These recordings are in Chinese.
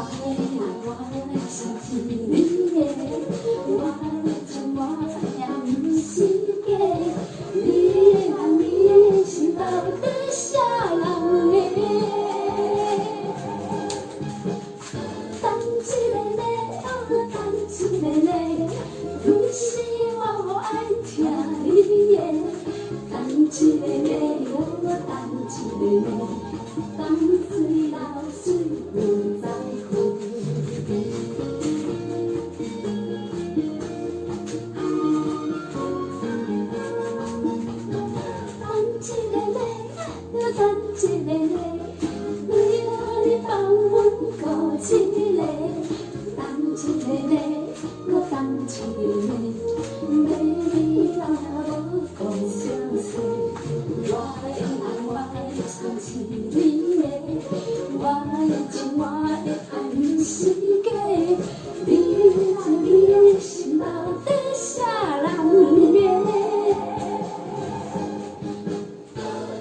我想起你的，我的情我也不是假，你的爱你的心到底啥人的？等一个呢，等一个呢，有时我无爱听你的，等一个呢，等一个呢，等水流水不在乎。等一个呢，为何你放阮孤一个？等一个呢，搁等一个呢，要你若无讲声说，我的爱我的伤是你的，我的情我的爱不是假，你的心到底啥人的？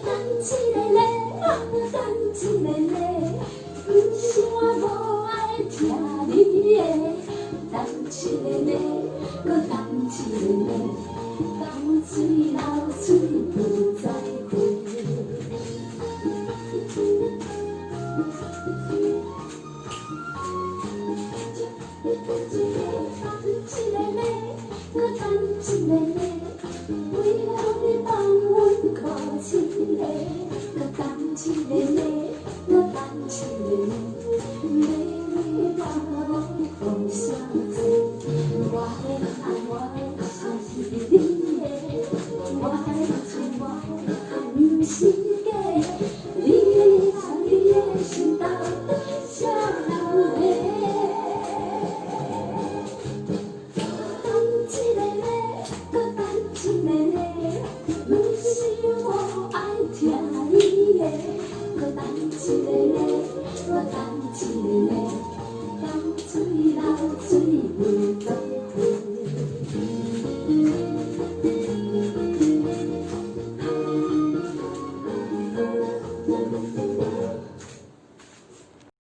等一个呢，不是我无爱听你的，等一个呢，搁等一个呢，等水流水不在乎。等一个呢，搁等一个呢，为何你放阮孤一个？搁等一个呢，搁等一个呢，要你若无讲声说，我的爱我的